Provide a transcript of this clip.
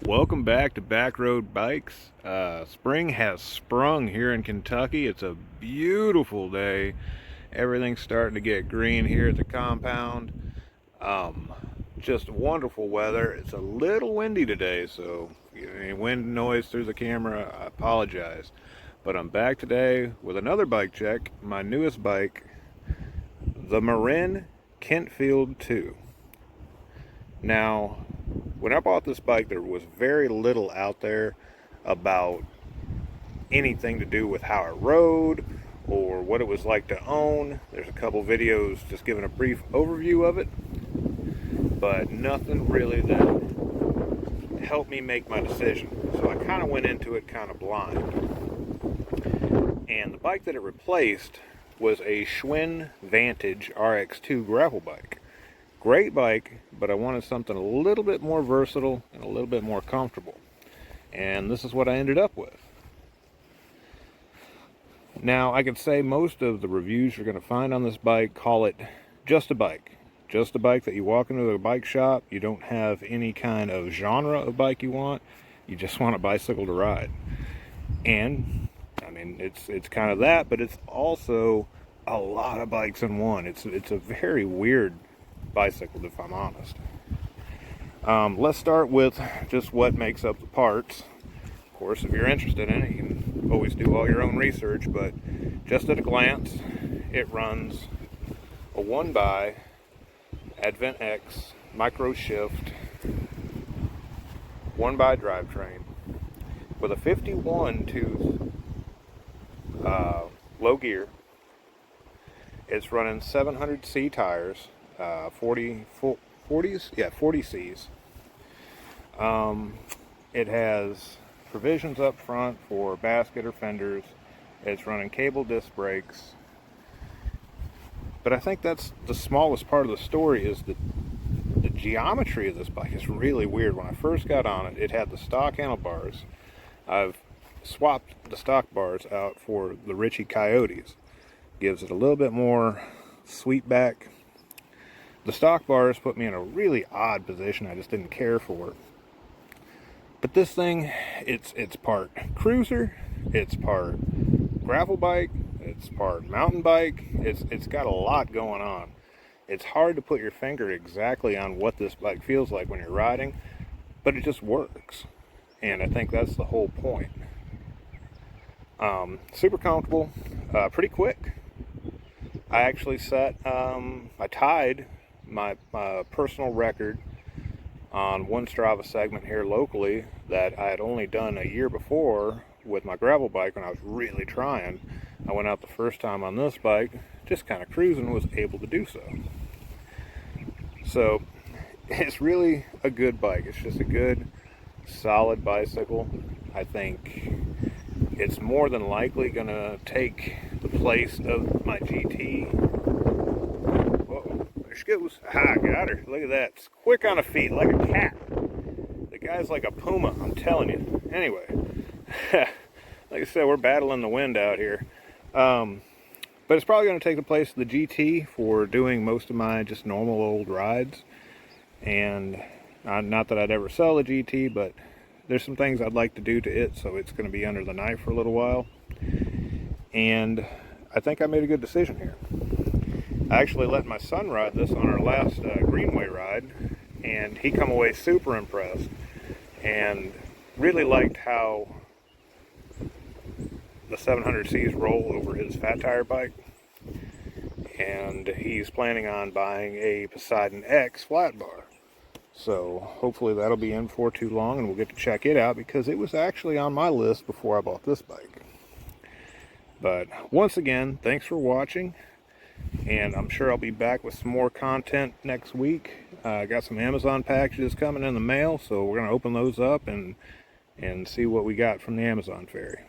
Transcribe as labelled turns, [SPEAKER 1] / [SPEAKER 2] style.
[SPEAKER 1] Welcome back to Backroad Bikes. Spring has sprung here in Kentucky. It's a beautiful day. Everything's starting to get green here at the compound. Um, just wonderful weather. It's a little windy today, so if you get any wind noise through the camera, I apologize. But I'm back today with another bike check, my newest bike, the Marin Kentfield 2. Now, when I bought this bike, there was very little out there about anything to do with how it rode or what it was like to own. There's a couple videos just giving a brief overview of it, but nothing really that helped me make my decision. So I kind of went into it kind of blind. And the bike that it replaced was a Schwinn Vantage RX2 gravel bike. Great bike, but I wanted something a little bit more versatile and a little bit more comfortable. And this is what I ended up with. Now, I could say most of the reviews you're going to find on this bike call it just a bike. Just a bike that you walk into a bike shop, you don't have any kind of genre of bike you want, you just want a bicycle to ride. And, I mean, it's kind of that, but it's also a lot of bikes in one. It's a very weird bicycle, if I'm honest. Let's start with just what makes up the parts. Of course, if you're interested in it, you can always do all your own research, but just at a glance, it runs a 1x Advent X micro shift 1x drivetrain with a 51 tooth low gear. It's running 700C tires. 40s? Yeah, 40Cs. It has provisions up front for basket or fenders. It's running cable disc brakes. But I think that's the smallest part of the story. Is the geometry of this bike is really weird. When I first got on it, it had the stock handlebars. I've swapped the stock bars out for the Ritchie Coyotes. Gives it a little bit more sweep back. The stock bars put me in a really odd position I just didn't care for. But this thing, it's part cruiser, it's part gravel bike, it's part mountain bike. It's got a lot going on. It's hard to put your finger exactly on what this bike feels like when you're riding, but it just works. And I think that's the whole point. Super comfortable, pretty quick. I actually I tied my personal record on one Strava segment here locally that I had only done a year before with my gravel bike when I was really trying. I went out the first time on this bike, just kind of cruising, was able to do so. So it's really a good bike. It's just a good, solid bicycle. I think it's more than likely going to take the place of my GT. She goes. Aha, got her. Look at that. It's quick on her feet, like a cat. The guy's like a puma, I'm telling you. Anyway, like I said, we're battling the wind out here. But it's probably going to take the place of the GT for doing most of my just normal old rides. And not that I'd ever sell the GT, but there's some things I'd like to do to it, so it's going to be under the knife for a little while. And I think I made a good decision here. I actually let my son ride this on our last Greenway ride, and he come away super impressed and really liked how the 700Cs roll over his fat tire bike. And he's planning on buying a Poseidon X flat bar. So hopefully that'll be in for too long and we'll get to check it out, because it was actually on my list before I bought this bike. But once again, thanks for watching. And I'm sure I'll be back with some more content next week. I got some Amazon packages coming in the mail, so we're going to open those up and see what we got from the Amazon ferry.